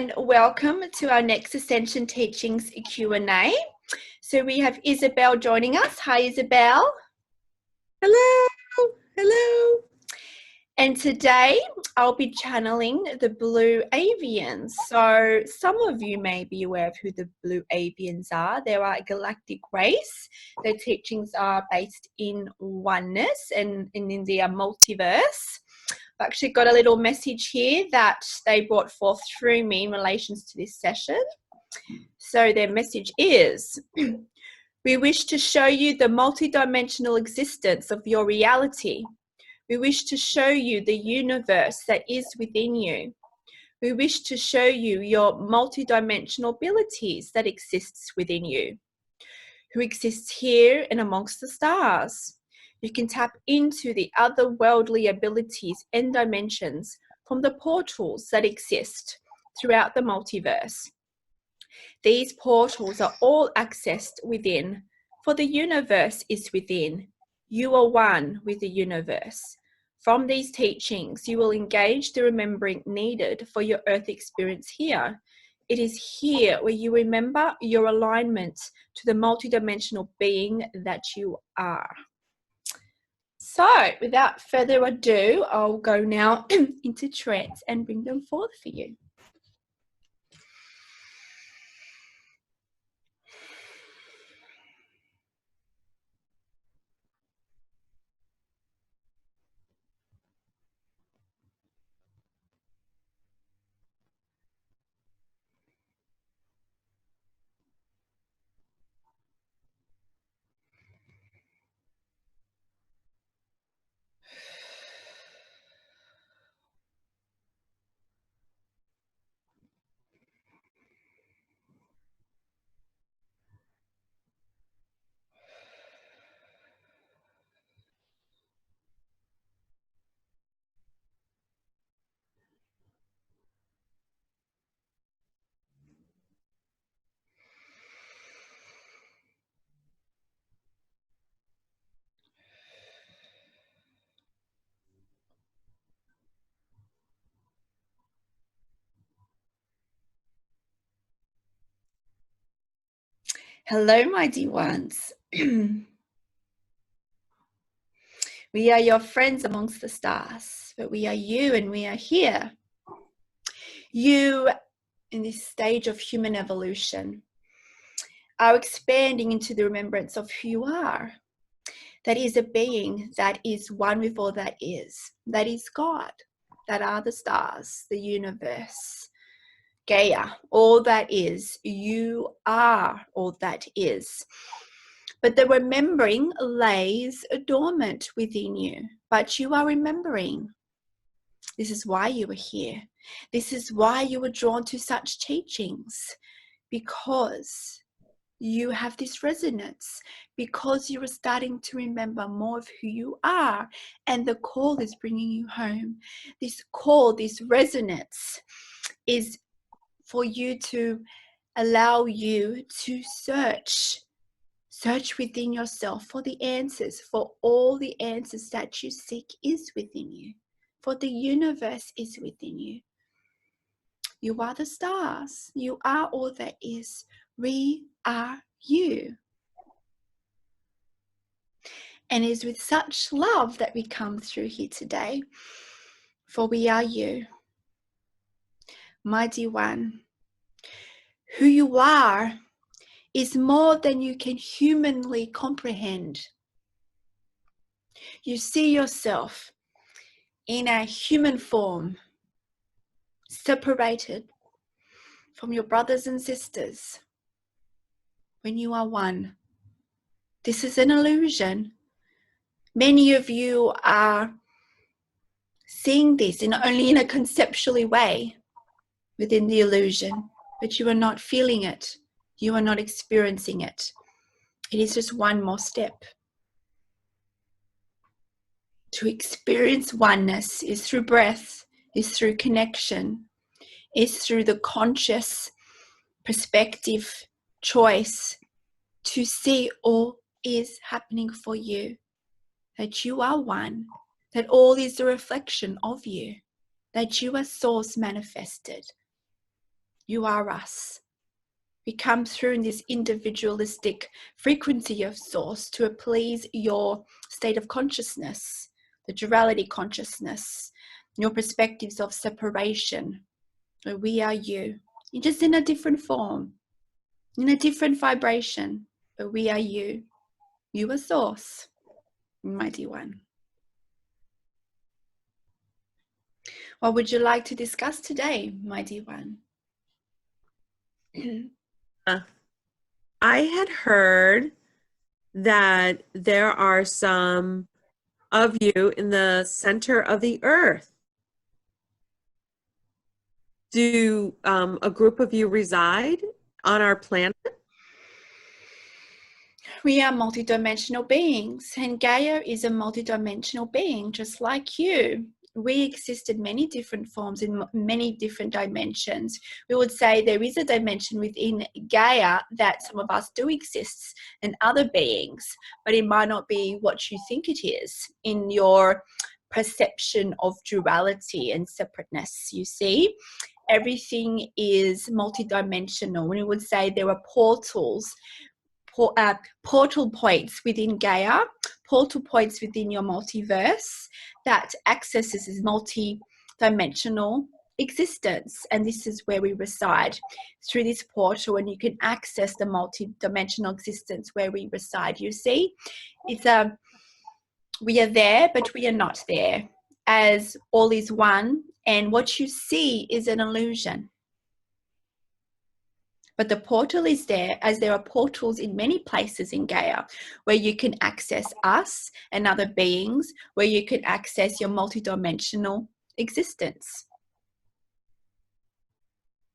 and welcome to our next Ascension Teachings Q A. So we have Isabel joining us. Hi, Isabel. Hello. Hello. And today I'll be channeling the Blue Avians. So some of you may be aware of who the Blue Avians are. They are a galactic race. Their teachings are based in oneness and in the multiverse. I've actually got a little message here that they brought forth through me in relation to this session. So their message is, we wish to show you the multidimensional existence of your reality. We wish to show you the universe that is within you. We wish to show you your multidimensional abilities that exists within you, who exists here and amongst the stars. You can tap into the otherworldly abilities and dimensions from the portals that exist throughout the multiverse. These portals are all accessed within, for the universe is within. You are one with the universe. From these teachings, you will engage the remembering needed for your earth experience here. It is here where you remember your alignment to the multidimensional being that you are. So, without further ado, I'll go now into trance and bring them forth for you. Hello, my dear ones. We are your friends amongst the stars, but we are you and we are here. You, in this stage of human evolution, are expanding into the remembrance of who you are. That is a being that is one with all that is. That is God. That are the stars, the universe, Gaia, all that is. You are all that is. But the remembering lays dormant within you. But you are remembering. This is why you are here. This is why you were drawn to such teachings. Because you have this resonance. Because you are starting to remember more of who you are. And the call is bringing you home. This call, this resonance is for you to allow you to search within yourself for the answers, for all the answers that you seek is within you, for the universe is within you. You are the stars. You are all that is. We are you. And it is with such love that we come through here today, for we are you. My dear one, who you are is more than you can humanly comprehend. You see yourself in a human form, separated from your brothers and sisters when you are one. This is an illusion. Many of you are seeing this only in a conceptually way within the illusion, but you are not feeling it. You are not experiencing it. It is just one more step. To experience oneness is through breath, is through connection, is through the conscious perspective, choice to see all is happening for you, that you are one, that all is a reflection of you, that you are source manifested. You are us. We come through in this individualistic frequency of source to please your state of consciousness, the duality consciousness, your perspectives of separation. We are you, just in a different form, in a different vibration, but we are you. You are source, mighty one. What would you like to discuss today, mighty one? I had heard that there are some of you in the center of the earth. Do a group of you reside on our planet? We are multidimensional beings, and Gaia is a multidimensional being just like you. We exist in many different forms, in many different dimensions. We would say there is a dimension within Gaia that some of us do exist in other beings, but it might not be what you think it is in your perception of duality and separateness, you see. Everything is multidimensional. We would say there are portals, portal points within Gaia, portal points within your multiverse that accesses this multi-dimensional existence, and this is where we reside through this portal, and you can access the multi-dimensional existence where we reside. You see, it's we are there, but we are not there, as all is one, and what you see is an illusion. But the portal is there, as there are portals in many places in Gaia where you can access us and other beings, where you can access your multidimensional existence.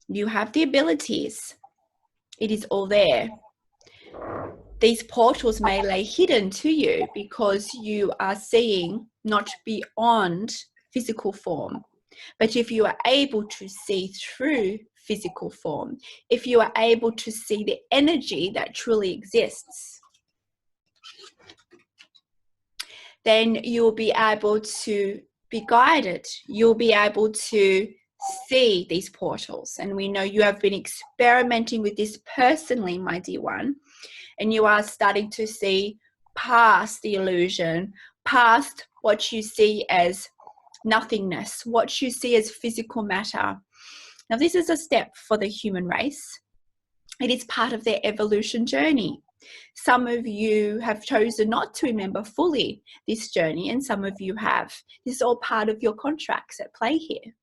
You have the abilities. It is all there. These portals may lay hidden to you because you are seeing not beyond physical form. But if you are able to see through physical form, if you are able to see the energy that truly exists, then you'll be able to be guided. You'll be able to see these portals. And we know you have been experimenting with this personally, my dear one, and you are starting to see past the illusion, past what you see as nothingness, what you see as physical matter. Now, this is a step for the human race. It is part of their evolution journey. Some of you have chosen not to remember fully this journey, and some of you have. This is all part of your contracts at play here.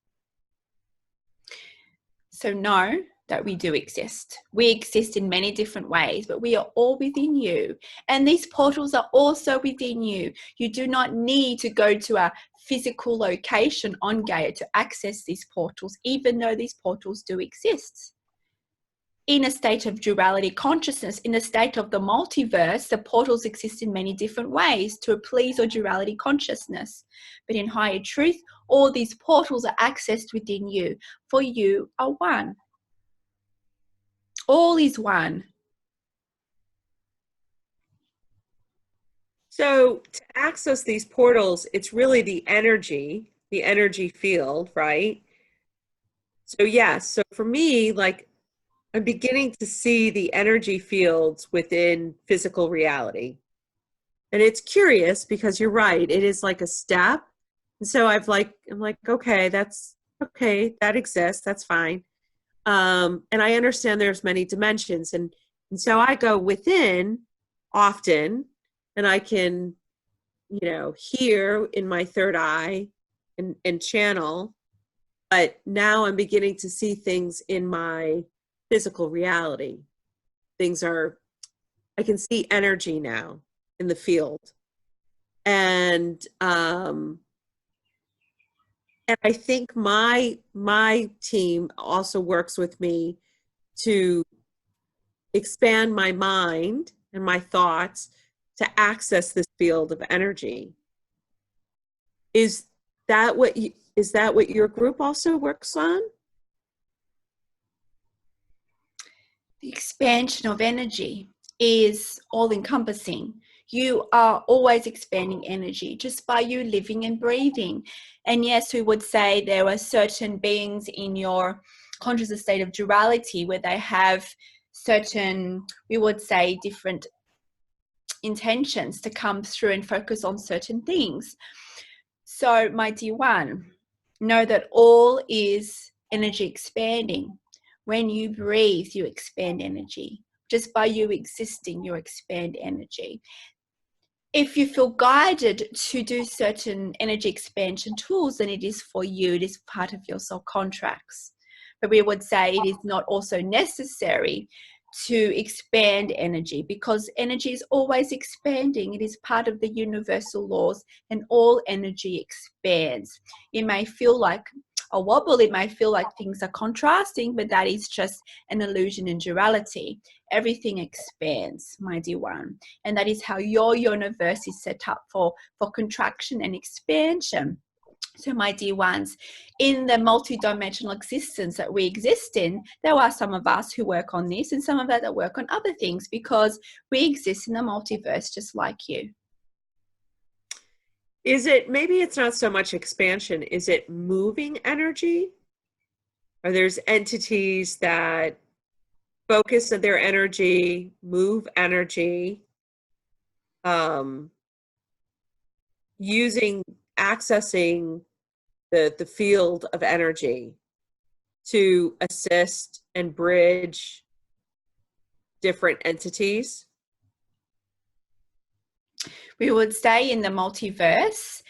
So know that we do exist. We exist in many different ways, but we are all within you. And these portals are also within you. You do not need to go to a physical location on Gaia to access these portals, even though these portals do exist. In a state of duality consciousness, in a state of the multiverse, the portals exist in many different ways to please your duality consciousness. But in higher truth, all these portals are accessed within you, for you are one. All is one. So to access these portals, it's really the energy field, right? So yes, so for me, like, I'm beginning to see the energy fields within physical reality. And it's curious because you're right, it is like a step. And so I'm like, okay, that exists, that's fine. And I understand there's many dimensions. And so I go within often, and I can, hear in my third eye and channel. But now I'm beginning to see things in my physical reality. I can see energy now in the field. And I think my team also works with me to expand my mind and my thoughts to access this field of energy. Is that what your group also works on? The expansion of energy is all-encompassing. You are always expanding energy just by you living and breathing. And yes, we would say there are certain beings in your conscious state of duality where they have certain, we would say, different intentions to come through and focus on certain things. So, my dear one, know that all is energy expanding. When you breathe, you expand energy. Just by you existing, you expand energy. If you feel guided to do certain energy expansion tools, then it is for you. It is part of your soul contracts. But we would say it is not also necessary to expand energy, because energy is always expanding. It is part of the universal laws, and all energy expands. It may feel like a wobble, it may feel like things are contrasting, but that is just an illusion and duality. Everything expands, my dear one, and that is how your universe is set up for contraction and expansion. So, my dear ones, in the multidimensional existence that we exist in, there are some of us who work on this and some of us that work on other things, because we exist in the multiverse just like you. Is it, maybe it's not so much expansion, is it moving energy? Or there's entities that focus their energy, move energy, accessing the field of energy to assist and bridge different entities? We would say in the multiverse,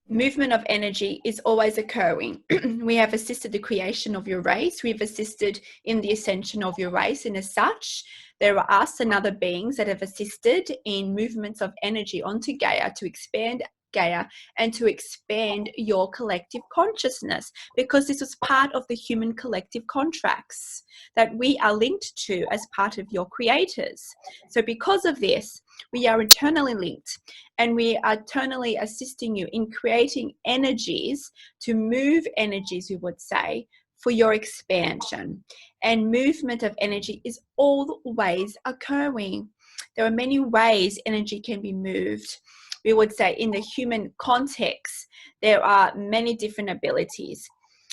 movement of energy is always occurring. We have assisted the creation of your race. We've assisted in the ascension of your race. And as such, there are us and other beings that have assisted in movements of energy onto Gaia to expand Gaia and to expand your collective consciousness, because this was part of the human collective contracts that we are linked to as part of your creators. So because of this, we are eternally linked, and we are eternally assisting you in creating energies to move energies, we would say, for your expansion. And movement of energy is always occurring. There are many ways energy can be moved. We would say in the human context, there are many different abilities.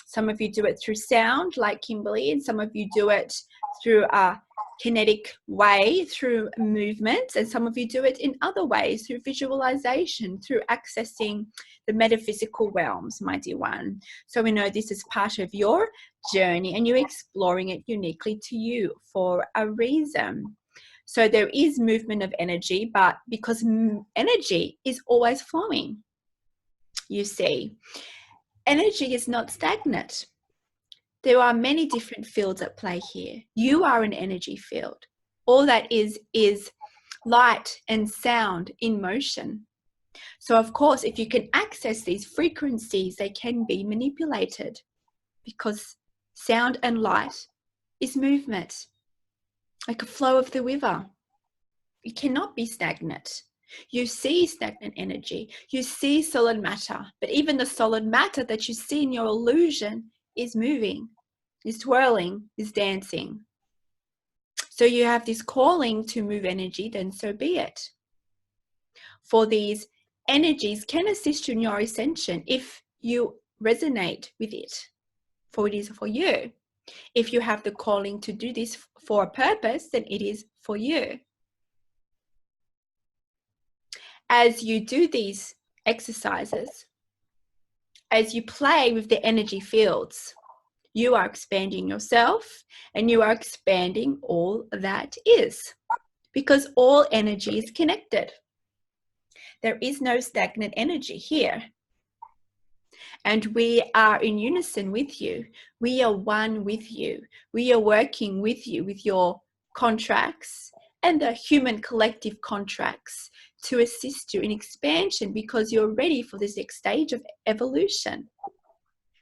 Some of you do it through sound, like Kimberley, and some of you do it through a kinetic way, through movement, and some of you do it in other ways, through visualization, through accessing the metaphysical realms, my dear one. So we know this is part of your journey, and you're exploring it uniquely to you for a reason. So there is movement of energy, but because energy is always flowing, you see, energy is not stagnant. There are many different fields at play here. You are an energy field. All that is light and sound in motion. So of course, if you can access these frequencies, they can be manipulated, because sound and light is movement, like a flow of the river. It cannot be stagnant. You see stagnant energy, you see solid matter, but even the solid matter that you see in your illusion is moving, is twirling, is dancing. So you have this calling to move energy, then so be it. For these energies can assist you in your ascension if you resonate with it, for it is for you. If you have the calling to do this for a purpose, then it is for you. As you do these exercises, as you play with the energy fields, you are expanding yourself, and you are expanding all that is, because all energy is connected. There is no stagnant energy here. And we are in unison with you. We are one with you. We are working with you, with your contracts and the human collective contracts, to assist you in expansion, because you're ready for this next stage of evolution.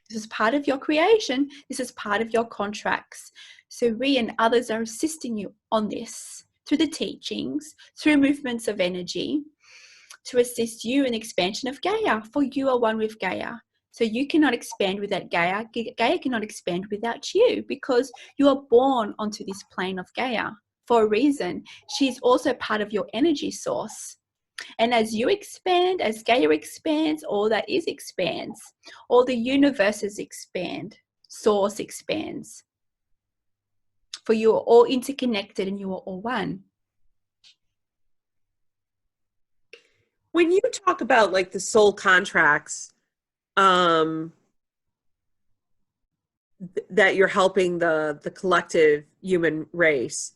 This is part of your creation. This is part of your contracts. So we and others are assisting you on this through the teachings, through movements of energy, to assist you in expansion of Gaia, for you are one with Gaia. So you cannot expand without Gaia. Gaia cannot expand without you, because you are born onto this plane of Gaia for a reason. She's also part of your energy source. And as you expand, as Gaia expands, all that is expands. All the universes expand. Source expands. For you are all interconnected and you are all one. When you talk about like the soul contracts, that you're helping the collective human race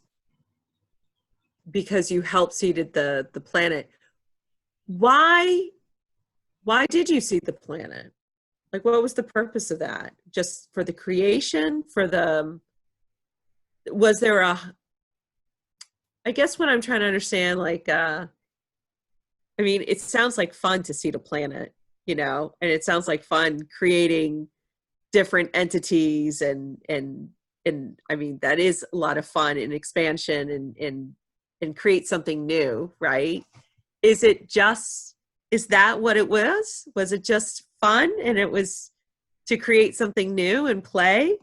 because you helped seeded the planet, why did you seed the planet? Like, what was the purpose of that? Just for the creation? Was there I guess what I'm trying to understand, like, I mean, it sounds like fun to seed a planet, you know, and it sounds like fun creating different entities and I mean, that is a lot of fun and expansion and create something new, right? Is that what it was? Was it just fun and it was to create something new and play?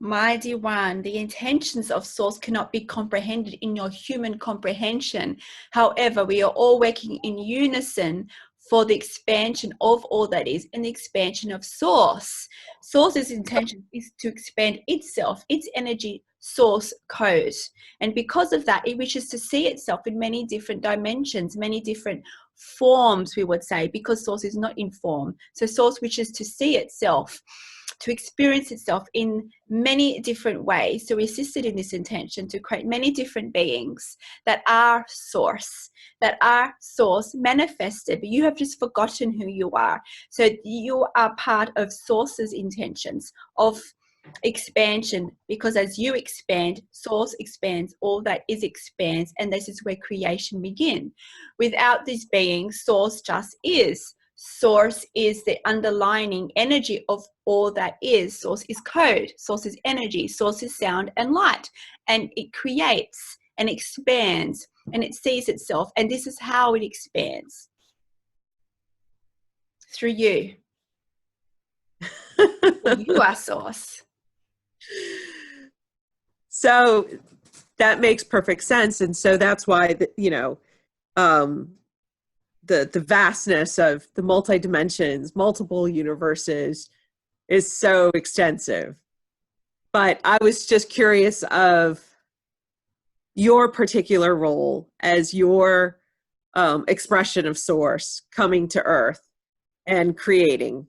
My dear one, the intentions of Source cannot be comprehended in your human comprehension. However, we are all working in unison for the expansion of all that is and the expansion of Source. Source's intention is to expand itself, its energy source code. And because of that, it wishes to see itself in many different dimensions, many different forms, we would say, because Source is not in form. So Source wishes to see itself, to experience itself in many different ways. So we assisted in this intention to create many different beings that are source manifested, but you have just forgotten who you are. So you are part of Source's intentions of expansion, because as you expand, Source expands, all that is expands, and this is where creation begins. Without this being, Source just is. Source is the underlying energy of all that is. Source is code, Source is energy, Source is sound and light, and it creates and expands and it sees itself, and this is how it expands, through you. You are Source. So that makes perfect sense, and so that's why the vastness of the multi-dimensions, multiple universes is so extensive. But I was just curious of your particular role as your expression of Source coming to Earth and creating.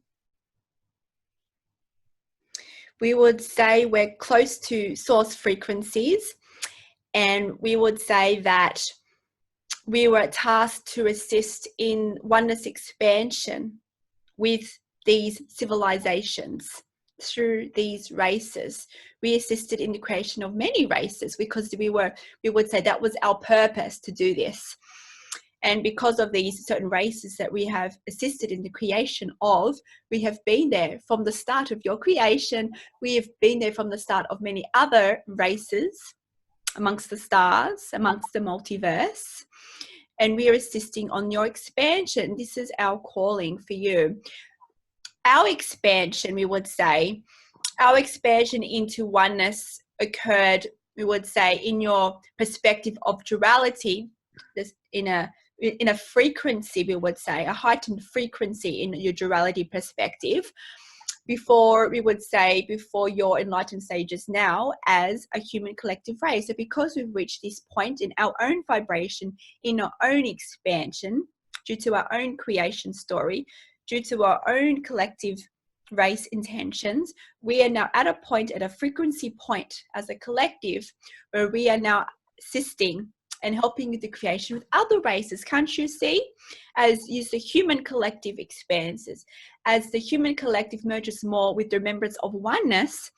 We would say we're close to Source frequencies, and we would say that we were tasked to assist in oneness expansion with these civilizations through these races. We assisted in the creation of many races because we would say that was our purpose to do this. And because of these certain races that we have assisted in the creation of, we have been there from the start of your creation. We have been there from the start of many other races amongst the stars, amongst the multiverse. And we are assisting on your expansion. This is our calling for you. Our expansion, we would say, our expansion into oneness occurred, we would say, in your perspective of duality, this in a frequency, we would say, a heightened frequency in your duality perspective, before your enlightened stages now as a human collective race. So because we've reached this point in our own vibration, in our own expansion, due to our own creation story, due to our own collective race intentions, we are now at a point, at a frequency point as a collective, where we are now assisting and helping with the creation with other races. Can't you see? As the human collective expands, as the human collective merges more with the remembrance of oneness,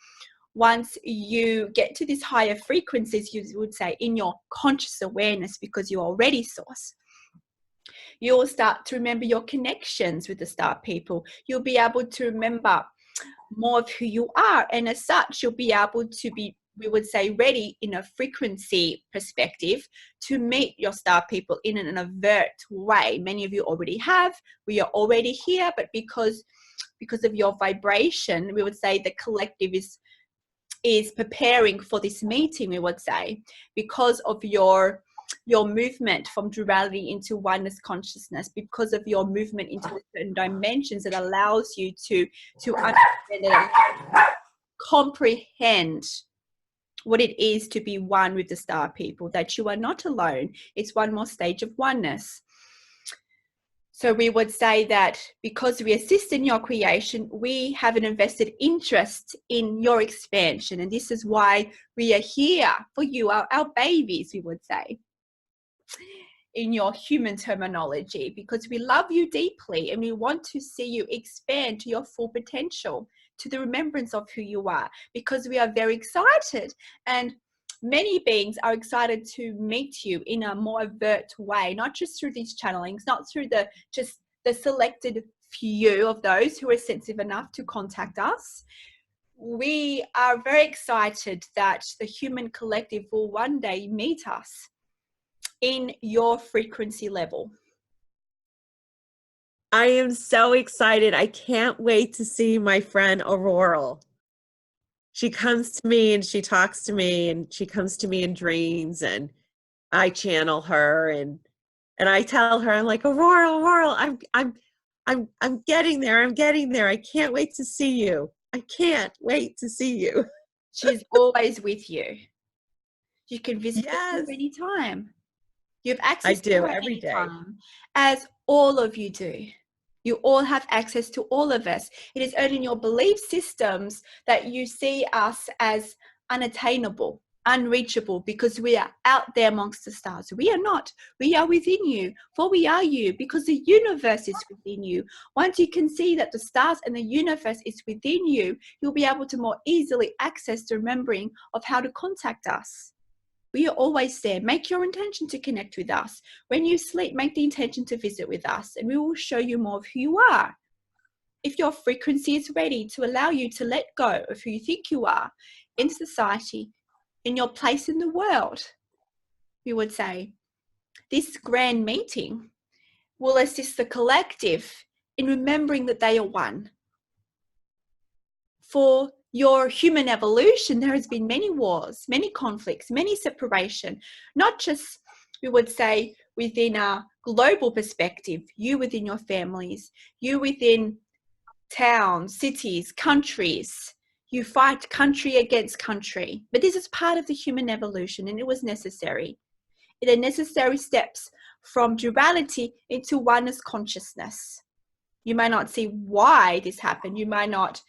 once you get to these higher frequencies, you would say, in your conscious awareness, because you're already Source, you will start to remember your connections with the star people. You'll be able to remember more of who you are, and as such, you'll be able to be, we would say, ready in a frequency perspective to meet your star people in an overt way. Many of you already have. We are already here, but because of your vibration, we would say the collective is preparing for this meeting, we would say, because of your movement from duality into oneness consciousness, because of your movement into certain dimensions that allows you to understand that comprehend what it is to be one with the star people, that you are not alone. It's one more stage of oneness. So we would say that because we assist in your creation, we have an invested interest in your expansion. And this is why we are here for you, our babies, we would say, in your human terminology, because we love you deeply and we want to see you expand to your full potential, to the remembrance of who you are, because we are very excited. And many beings are excited to meet you in a more overt way, not just through these channelings, not through just the selected few of those who are sensitive enough to contact us. We are very excited that the human collective will one day meet us in your frequency level. I am so excited. I can't wait to see my friend Aurora. She comes to me and she talks to me and she comes to me in dreams and I channel her and I tell her, I'm like, Aurora, I'm getting there. I'm getting there. I can't wait to see you. I can't wait to see you. She's always with you. You can visit her Yes. anytime. You have access I do to her every day. anytime, as all of you do. You all have access to all of us. It is only in your belief systems that you see us as unattainable, unreachable, because we are out there amongst the stars. We are not. We are within you, for we are you, because the universe is within you. Once you can see that the stars and the universe is within you, you'll be able to more easily access the remembering of how to contact us. We are always there. Make your intention to connect with us. When you sleep, make the intention to visit with us, and we will show you more of who you are. If your frequency is ready to allow you to let go of who you think you are in society, in your place in the world, we would say, this grand meeting will assist the collective in remembering that they are one. For your human evolution, there has been many wars, many conflicts, many separation, not just, we would say, within a global perspective, you within your families, you within towns, cities, countries. You fight country against country. But this is part of the human evolution, and it was necessary. It are necessary steps from duality into oneness consciousness. You might not see why this happened. You might not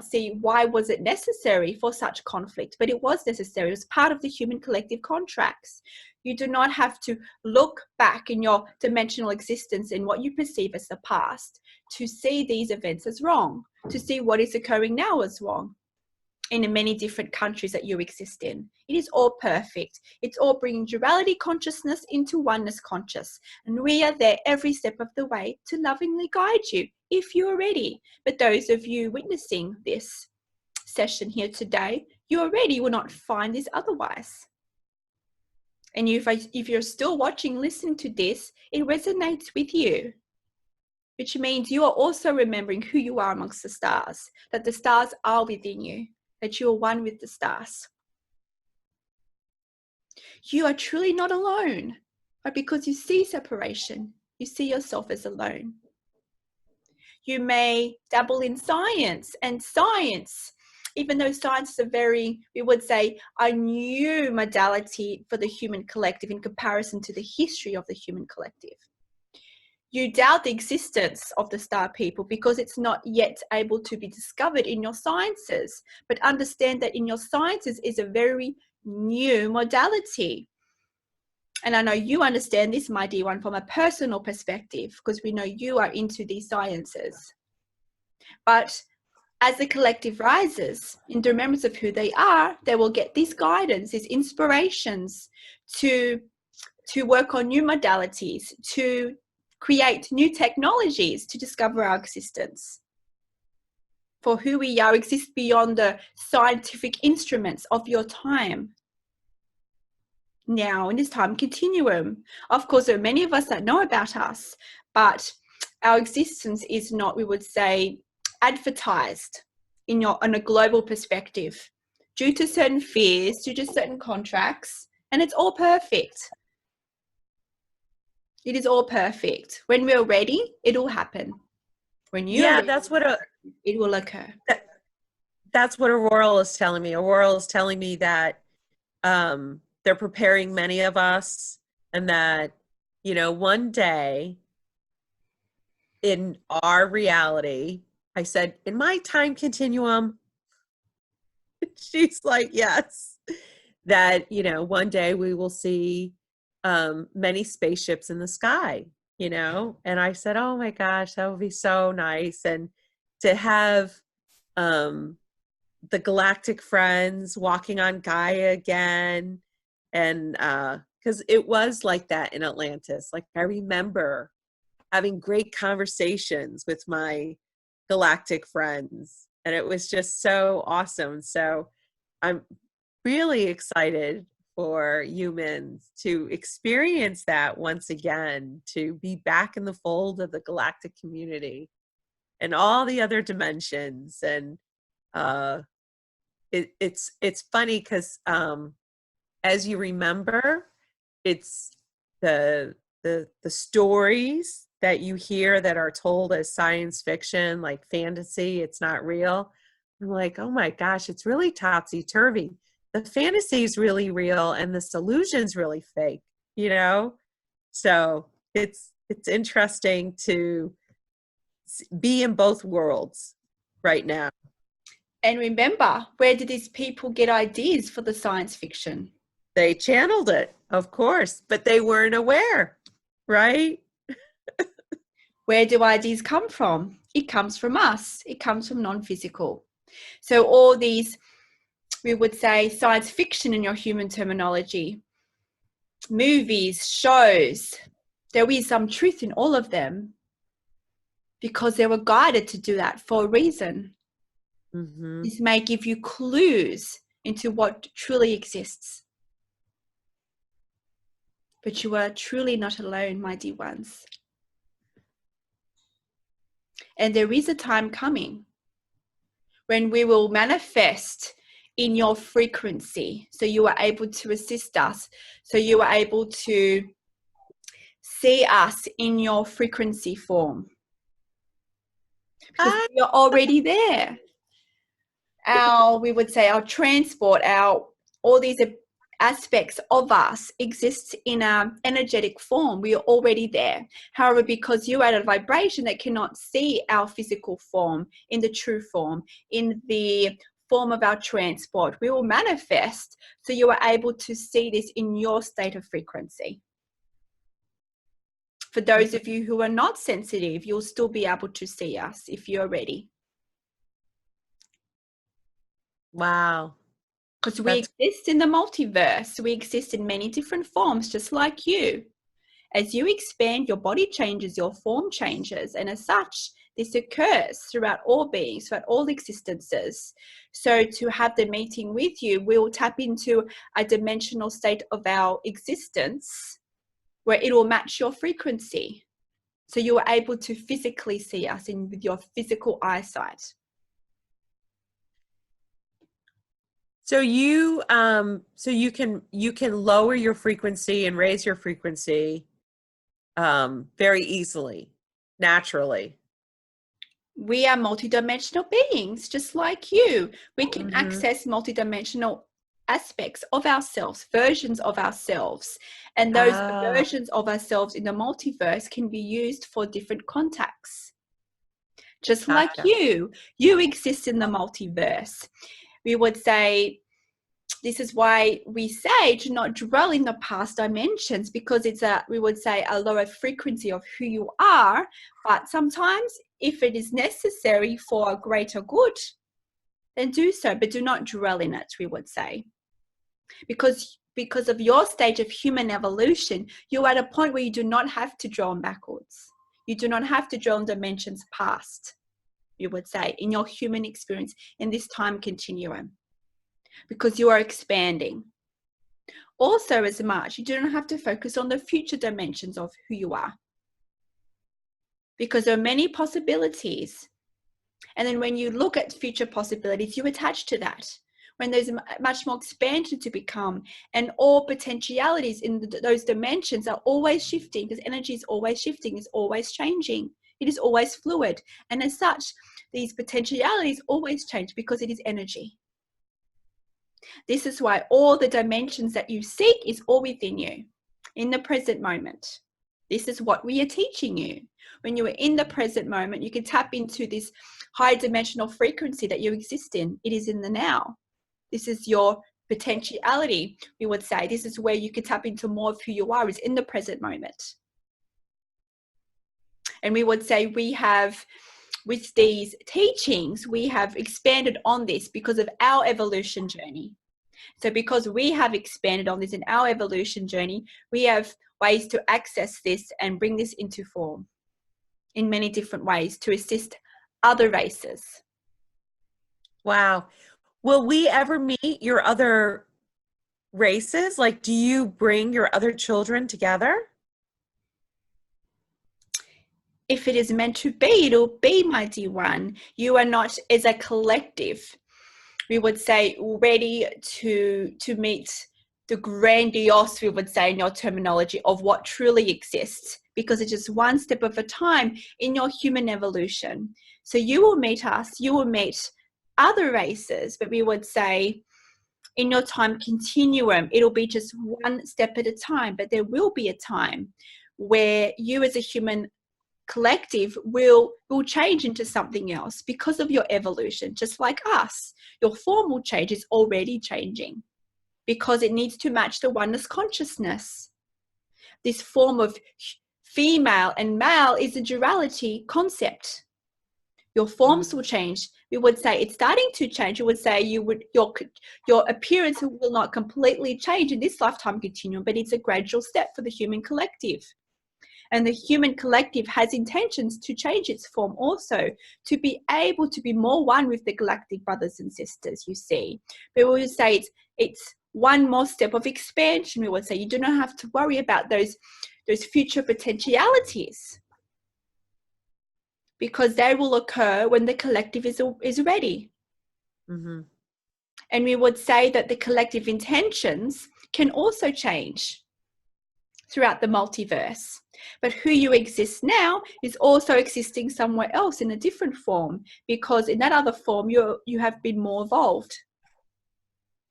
see why was it necessary for such conflict, but it was necessary. It was part of the human collective contracts. You do not have to look back in your dimensional existence in what you perceive as the past to see these events as wrong, to see what is occurring now as wrong in the many different countries that you exist in. It is all perfect. It's all bringing duality consciousness into oneness conscious. And we are there every step of the way to lovingly guide you if you are ready. But those of you witnessing this session here today, you already will not find this otherwise. And if you're still watching, listening to this, it resonates with you, which means you are also remembering who you are amongst the stars, that the stars are within you, that you are one with the stars. You are truly not alone, but because you see separation, you see yourself as alone. You may dabble in science, and science, even though science is a very, we would say, a new modality for the human collective in comparison to the history of the human collective. You doubt the existence of the star people because it's not yet able to be discovered in your sciences, but understand that in your sciences is a very new modality. And I know you understand this, my dear one, from a personal perspective, because we know you are into these sciences. But as the collective rises in the remembrance of who they are, they will get this guidance, these inspirations to work on new modalities, to create new technologies to discover our existence. For who we are exists beyond the scientific instruments of your time. Now, in this time continuum, of course, there are many of us that know about us, but our existence is not, we would say, advertised on a global perspective due to certain fears, due to certain contracts, and it's all perfect. It is all perfect. When we're ready, it will happen. When you're ready, that's what it will occur. that's what Aurora is telling me. Aurora is telling me that they're preparing many of us, and that, you know, one day in our reality, I said, in my time continuum, she's like, yes, that, you know, one day we will see many spaceships in the sky, you know? And I said, oh my gosh, that would be so nice. And to have the galactic friends walking on Gaia again. And because it was like that in Atlantis. Like, I remember having great conversations with my galactic friends, and it was just so awesome. So I'm really excited for humans to experience that once again, to be back in the fold of the galactic community and all the other dimensions. And it's funny because as you remember, it's the stories that you hear that are told as science fiction, like fantasy, it's not real. I'm like, oh my gosh, it's really topsy-turvy. The fantasy is really real and this illusion's really fake, you know? So it's interesting to be in both worlds right now. And remember, where did these people get ideas for the science fiction? They channeled it, of course, but they weren't aware, right? Where do ideas come from? It comes from us. It comes from non-physical. So all these, we would say, science fiction in your human terminology, movies, shows, there is some truth in all of them because they were guided to do that for a reason. Mm-hmm. This may give you clues into what truly exists. But you are truly not alone, my dear ones. And there is a time coming when we will manifest in your frequency. So you are able to assist us. So you are able to see us in your frequency form. Because we are already there. We would say our transport, all these aspects of us exist in an energetic form. We are already there. However, because you are at a vibration that cannot see our physical form in the true form, in the form of our transport, we will manifest so you are able to see this in your state of frequency. For those of you who are not sensitive, you'll still be able to see us if you're ready. Wow. Because we exist in the multiverse. We exist in many different forms, just like you. As you expand, your body changes, your form changes. And as such, this occurs throughout all beings, throughout all existences. So to have the meeting with you, we'll tap into a dimensional state of our existence where it will match your frequency. So you are able to physically see us with your physical eyesight. So you can lower your frequency and raise your frequency very easily, naturally. We are multidimensional beings, just like you. We can access multidimensional aspects of ourselves, versions of ourselves. And those versions of ourselves in the multiverse can be used for different contacts. Just like you exist in the multiverse. We would say, this is why we say to not dwell in the past dimensions, because it's we would say a lower frequency of who you are. But sometimes if it is necessary for a greater good, then do so, but do not dwell in it, we would say. Because of your stage of human evolution, you're at a point where you do not have to dwell backwards. You do not have to dwell in dimensions past, you would say, in your human experience in this time continuum. Because you are expanding. Also, as much, you do not have to focus on the future dimensions of who you are. Because there are many possibilities. And then when you look at future possibilities, you attach to that. When there's much more expansion to become, and all potentialities in those dimensions are always shifting, because energy is always shifting, is always changing. It is always fluid. And as such, these potentialities always change because it is energy. This is why all the dimensions that you seek is all within you in the present moment. This is what we are teaching you. When you are in the present moment, you can tap into this high dimensional frequency that you exist in. It is in the now. This is your potentiality, we would say. This is where you can tap into more of who you are, is in the present moment. And we would say we have, with these teachings, we have expanded on this because of our evolution journey. So because we have expanded on this in our evolution journey, we have ways to access this and bring this into form in many different ways to assist other races. Wow. Will we ever meet your other races? Like, do you bring your other children together? If it is meant to be, it'll be, my dear one. You are not, as a collective, we would say, ready to meet the grandiose, we would say in your terminology, of what truly exists, because it's just one step of a time in your human evolution. So you will meet us, you will meet other races, but we would say in your time continuum, it'll be just one step at a time, but there will be a time where you as a human collective will change into something else because of your evolution. Just like us, your form will change. It's already changing because it needs to match the oneness consciousness. This form of female and male is a duality concept. Your forms will change. We would say it's starting to change. You would say your appearance will not completely change in this lifetime continuum, but it's a gradual step for the human collective. And the human collective has intentions to change its form also, to be able to be more one with the galactic brothers and sisters, you see. But we would say it's one more step of expansion. We would say you do not have to worry about those future potentialities, because they will occur when the collective is ready. Mm-hmm. And we would say that the collective intentions can also change throughout the multiverse. But who you exist now is also existing somewhere else in a different form, because in that other form you have been more evolved.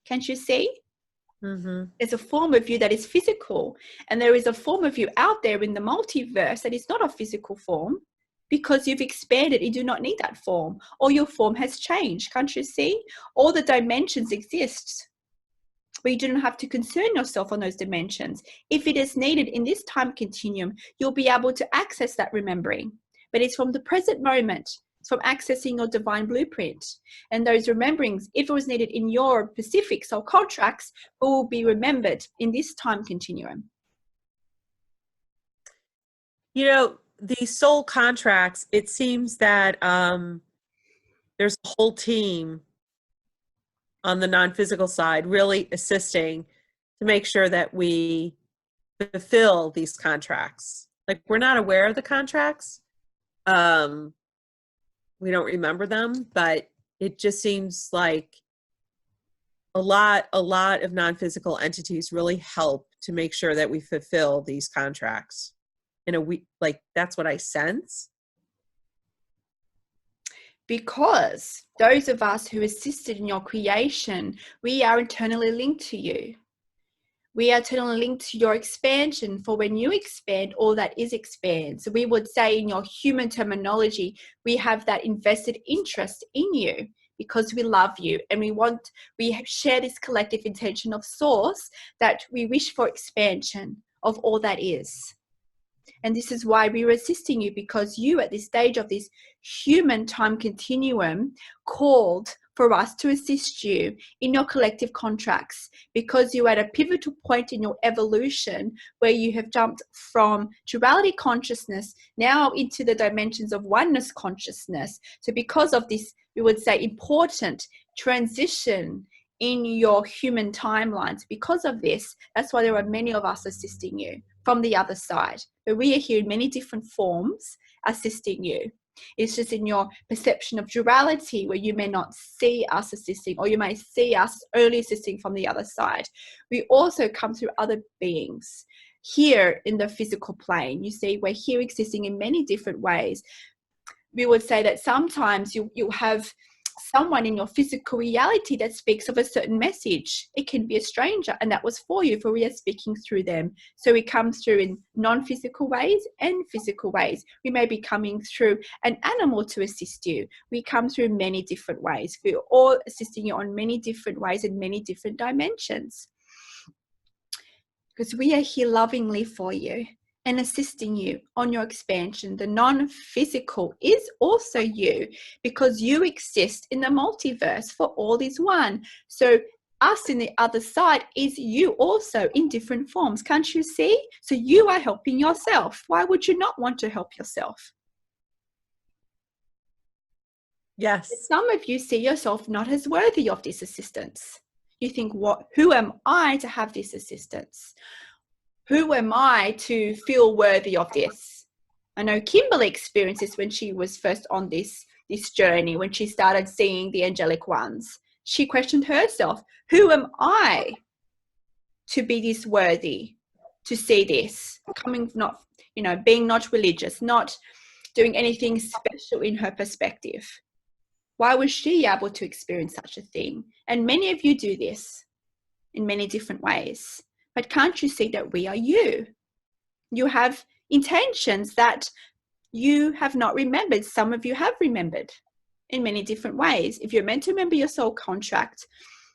Can't you see? Mm-hmm. There's a form of you that is physical, and there is a form of you out there in the multiverse that is not a physical form, because you've expanded. You do not need that form, or your form has changed. Can't you see? All the dimensions exist, but you do not have to concern yourself on those dimensions. If it is needed in this time continuum, you'll be able to access that remembering. But it's from the present moment. It's from accessing your divine blueprint. And those rememberings, if it was needed in your Pacific soul contracts, will be remembered in this time continuum. You know, these soul contracts, it seems that there's a whole team on the non-physical side really assisting to make sure that we fulfill these contracts. Like, we're not aware of the contracts. We don't remember them, but it just seems like a lot of non-physical entities really help to make sure that we fulfill these contracts in a week. Like, that's what I sense. Because those of us who assisted in your creation, we are eternally linked to you. We are eternally linked to your expansion, for when you expand, all that is expands. So we would say in your human terminology, we have that invested interest in you because we love you, and we share this collective intention of source that we wish for expansion of all that is. And this is why we are assisting you, because you at this stage of this human time continuum called for us to assist you in your collective contracts, because you're at a pivotal point in your evolution where you have jumped from duality consciousness now into the dimensions of oneness consciousness. So because of this, we would say, important transition in your human timelines, because of this, that's why there are many of us assisting you from the other side. But we are here in many different forms assisting you. It's just in your perception of duality where you may not see us assisting, or you may see us only assisting from the other side. We also come through other beings here in the physical plane. You see, we're here existing in many different ways. We would say that sometimes you have someone in your physical reality that speaks of a certain message. It can be a stranger, and that was for you, for we are speaking through them. So it comes through in non-physical ways and physical ways. We may be coming through an animal to assist you. We come through many different ways. We're all assisting you on many different ways and many different dimensions, because we are here lovingly for you and assisting you on your expansion. The non-physical is also you, because you exist in the multiverse, for all is one. So us in the other side is you also in different forms. Can't you see? So you are helping yourself. Why would you not want to help yourself? Yes. But some of you see yourself not as worthy of this assistance. You think, who am I to have this assistance? Who am I to feel worthy of this? I know Kimberley experienced this when she was first on this journey, when she started seeing the angelic ones. She questioned herself, who am I to be this worthy, to see this? Coming not, being not religious, not doing anything special in her perspective. Why was she able to experience such a thing? And many of you do this in many different ways. But can't you see that we are you? You have intentions that you have not remembered. Some of you have remembered in many different ways. If you're meant to remember your soul contract,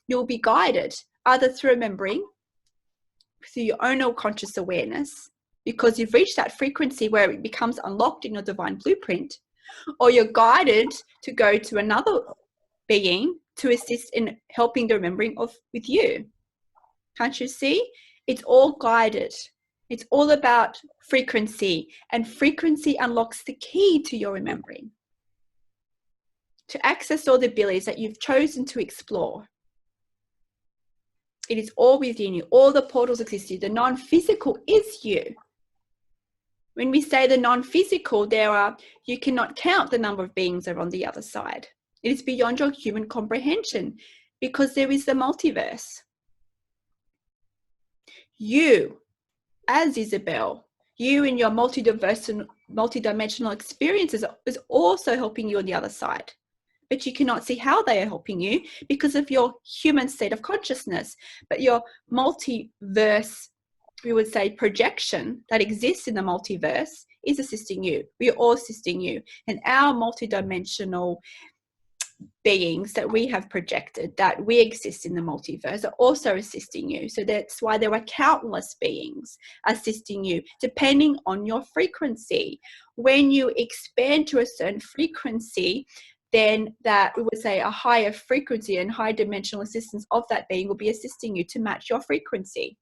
you'll be guided either through remembering, through your own conscious awareness, because you've reached that frequency where it becomes unlocked in your divine blueprint, or you're guided to go to another being to assist in helping the remembering with you. Can't you see? It's all guided. It's all about frequency, and frequency unlocks the key to your remembering, to access all the abilities that you've chosen to explore. It is all within you. All the portals exist in you. The non-physical is you. When we say the non-physical, you cannot count the number of beings that are on the other side. It is beyond your human comprehension, because there is the multiverse. You, as Isabel, you in your multidimensional experiences is also helping you on the other side. But you cannot see how they are helping you because of your human state of consciousness. But your multiverse, we would say, projection that exists in the multiverse is assisting you. We are all assisting you. And our multidimensional beings that we have projected, that we exist in the multiverse, are also assisting you. So that's why there are countless beings assisting you, depending on your frequency. When you expand to a certain frequency, then that, we would say, a higher frequency and high dimensional assistance of that being will be assisting you to match your frequency.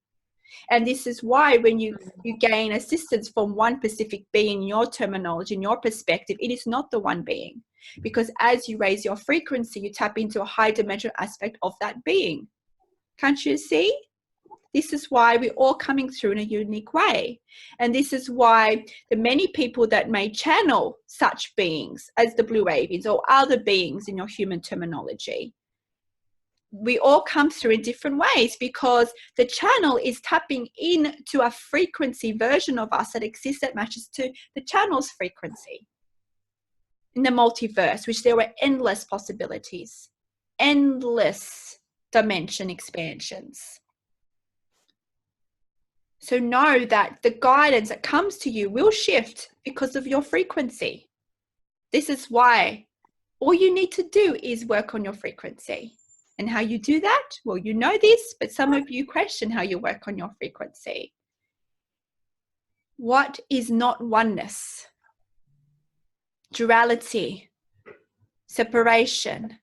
And this is why when you gain assistance from one specific being, in your terminology, in your perspective, it is not the one being. Because as you raise your frequency, you tap into a high dimensional aspect of that being. Can't you see? This is why we're all coming through in a unique way. And this is why the many people that may channel such beings as the Blue Avians or other beings in your human terminology, we all come through in different ways, because the channel is tapping into a frequency version of us that exists, that matches to the channel's frequency in the multiverse, which there were endless possibilities, endless dimension expansions. So know that the guidance that comes to you will shift because of your frequency. This is why all you need to do is work on your frequency. And how you do that? Well, you know this, but some of you question how you work on your frequency. What is not oneness? Duality, separation.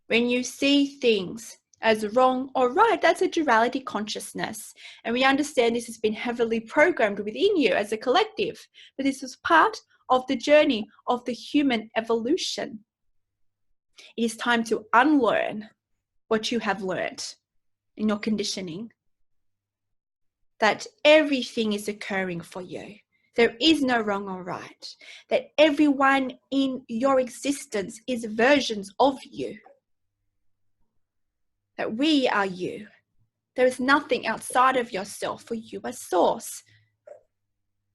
When you see things as wrong or right, that's a duality consciousness. And we understand this has been heavily programmed within you as a collective, but this is part of the journey of the human evolution. It is time to unlearn what you have learned in your conditioning, that everything is occurring for you. There is no wrong or right, that everyone in your existence is versions of you, that we are you, There is nothing outside of yourself, for you are source.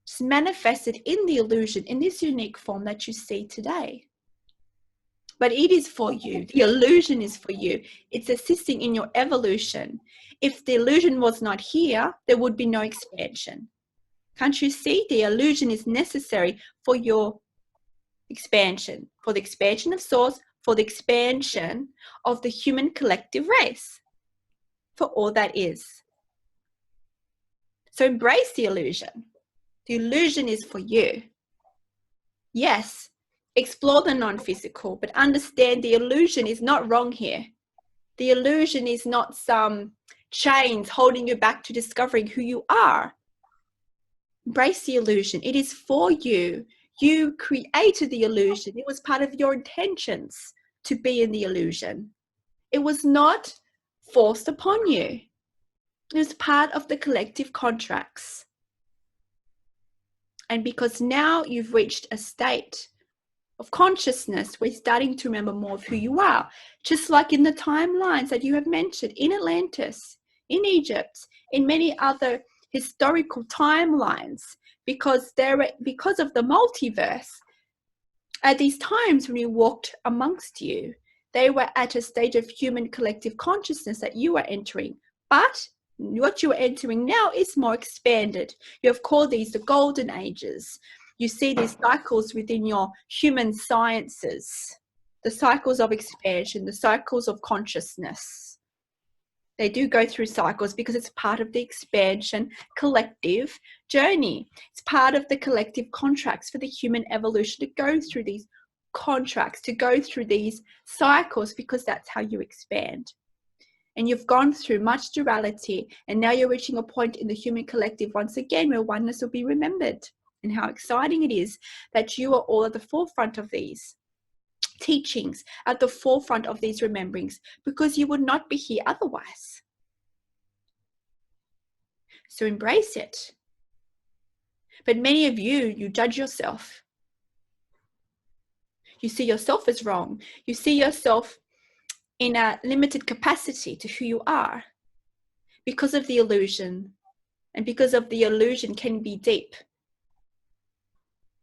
It's manifested in the illusion, in this unique form that you see today. But it is for you. The illusion is for you. It's assisting in your evolution. If the illusion was not here, there would be no expansion. Can't you see? The illusion is necessary for your expansion, for the expansion of source, for the expansion of the human collective race, for all that is. So embrace the illusion. The illusion is for you. Yes, explore the non-physical, but understand the illusion is not wrong here. The illusion is not some chains holding you back to discovering who you are. Embrace the illusion. It is for you. You created the illusion. It was part of your intentions to be in the illusion. It was not forced upon you. It was part of the collective contracts. And because now you've reached a state of consciousness, we're starting to remember more of who you are. Just like in the timelines that you have mentioned, in Atlantis, in Egypt, in many other historical timelines, because of the multiverse, at these times when you walked amongst you, they were at a stage of human collective consciousness that you are entering. But what you are entering now is more expanded. You have called these the golden ages. You see these cycles within your human sciences, the cycles of expansion, the cycles of consciousness. They do go through cycles because it's part of the expansion collective journey. It's part of the collective contracts for the human evolution to go through these contracts, to go through these cycles, because that's how you expand. And you've gone through much duality, and now you're reaching a point in the human collective once again where oneness will be remembered. And how exciting it is that you are all at the forefront of these teachings, at the forefront of these rememberings, because you would not be here otherwise. So embrace it. But many of you judge yourself. You see yourself as wrong. You see yourself in a limited capacity to who you are because of the illusion, and because of the illusion can be deep.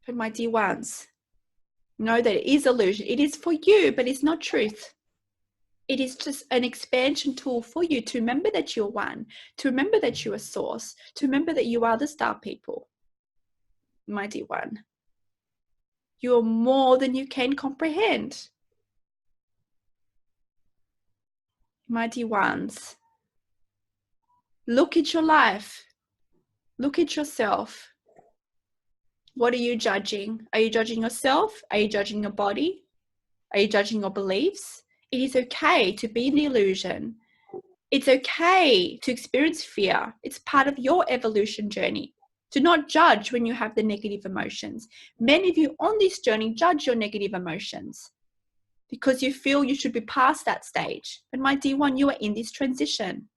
But my dear ones, know that it is illusion. It is for you, but it's not truth. It is just an expansion tool for you to remember that you're one, to remember that you are source, to remember that you are the star people. My dear one, you are more than you can comprehend. My dear ones, look at your life. Look at yourself. What are you judging? Are you judging yourself? Are you judging your body? Are you judging your beliefs? It is okay to be in the illusion. It's okay to experience fear. It's part of your evolution journey. Do not judge when you have the negative emotions. Many of you on this journey judge your negative emotions because you feel you should be past that stage. But my dear one, you are in this transition.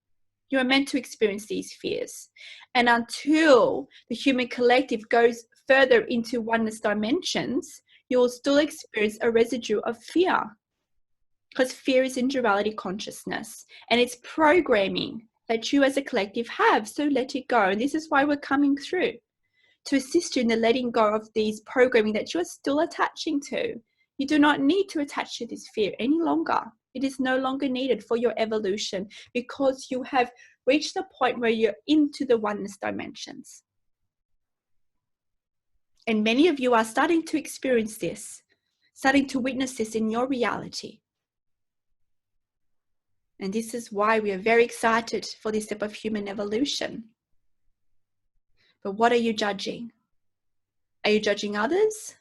You are meant to experience these fears. And until the human collective goes further into oneness dimensions, you will still experience a residue of fear, because fear is in duality consciousness and it's programming that you as a collective have. So let it go. And this is why we're coming through to assist you in the letting go of these programming that you are still attaching to. You do not need to attach to this fear any longer. It is no longer needed for your evolution, because you have reached the point where you're into the oneness dimensions. And many of you are starting to experience this, starting to witness this in your reality. And this is why we are very excited for this step of human evolution. But what are you judging? Are you judging others?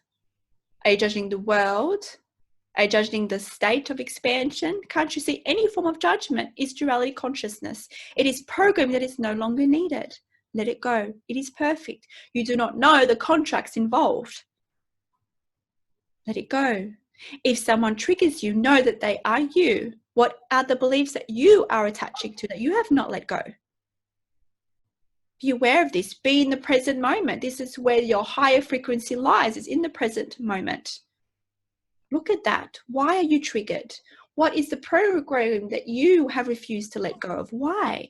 Are you judging the world? Are you judging the state of expansion? Can't you see any form of judgment is duality consciousness? It is programming that is no longer needed. Let it go. It is perfect. You do not know the contracts involved. Let it go. If someone triggers you, know that they are you. What are the beliefs that you are attaching to that you have not let go? Be aware of this. Be in the present moment. This is where your higher frequency lies, is in the present moment. Look at that. Why are you triggered? What is the program that you have refused to let go of? Why?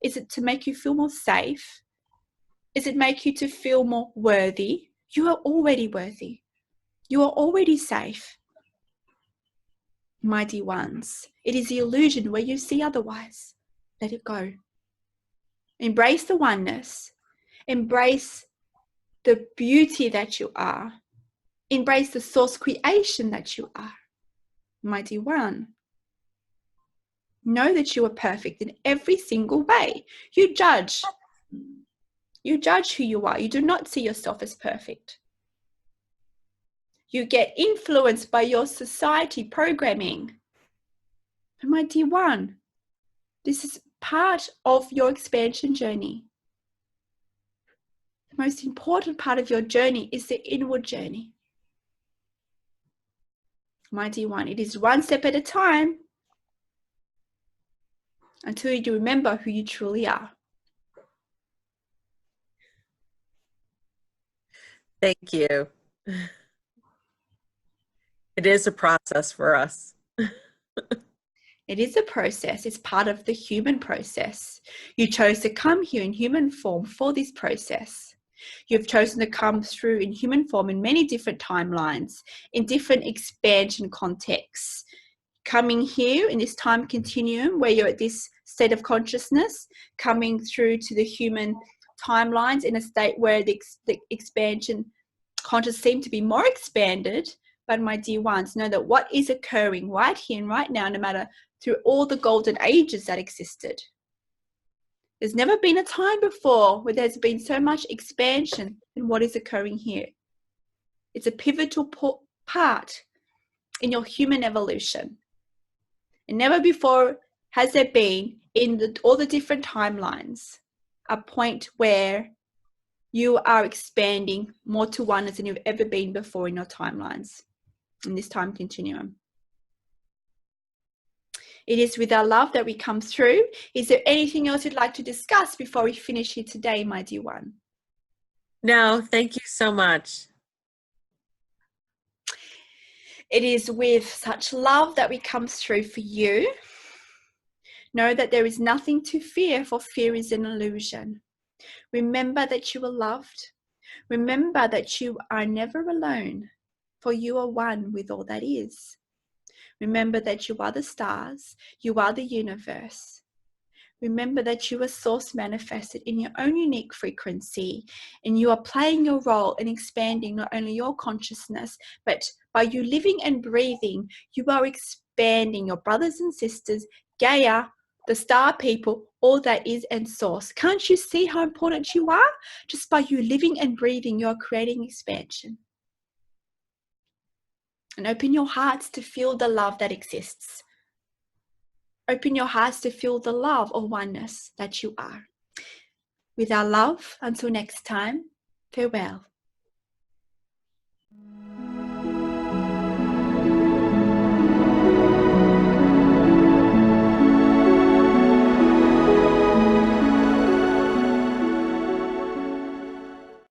Is it to make you feel more safe? Is it make you to feel more worthy? You are already worthy. You are already safe. Mighty ones, it is the illusion where you see otherwise. Let it go. Embrace the oneness. Embrace the beauty that you are. Embrace the source creation that you are. Mighty one. Know that you are perfect in every single way. You judge. You judge who you are. You do not see yourself as perfect. You get influenced by your society programming. And my dear one, this is part of your expansion journey. The most important part of your journey is the inward journey. My dear one, it is one step at a time until you remember who you truly are. Thank you. It is a process for us. It is a process. It's part of the human process. You chose to come here in human form for this process. You've chosen to come through in human form in many different timelines, in different expansion contexts. Coming here in this time continuum where you're at this state of consciousness, coming through to the human timelines in a state where the expansion conscious seem to be more expanded. But my dear ones, know that what is occurring right here and right now, no matter through all the golden ages that existed. There's never been a time before where there's been so much expansion in what is occurring here. It's a pivotal part in your human evolution. And never before has there been in all the different timelines a point where you are expanding more to oneness than you've ever been before in your timelines, in this time continuum. It is with our love that we come through. Is there anything else you'd like to discuss before we finish here today, my dear one? No, thank you so much. It is with such love that we come through for you. Know that there is nothing to fear, for fear is an illusion. Remember that you are loved. Remember that you are never alone, for you are one with all that is. Remember that you are the stars, you are the universe. Remember that you are source manifested in your own unique frequency, and you are playing your role in expanding not only your consciousness, but by you living and breathing, you are expanding your brothers and sisters, Gaia, the star people, all that is and source. Can't you see how important you are? Just by you living and breathing, you're creating expansion. And open your hearts to feel the love that exists. Open your hearts to feel the love of oneness that you are. With our love, until next time, farewell.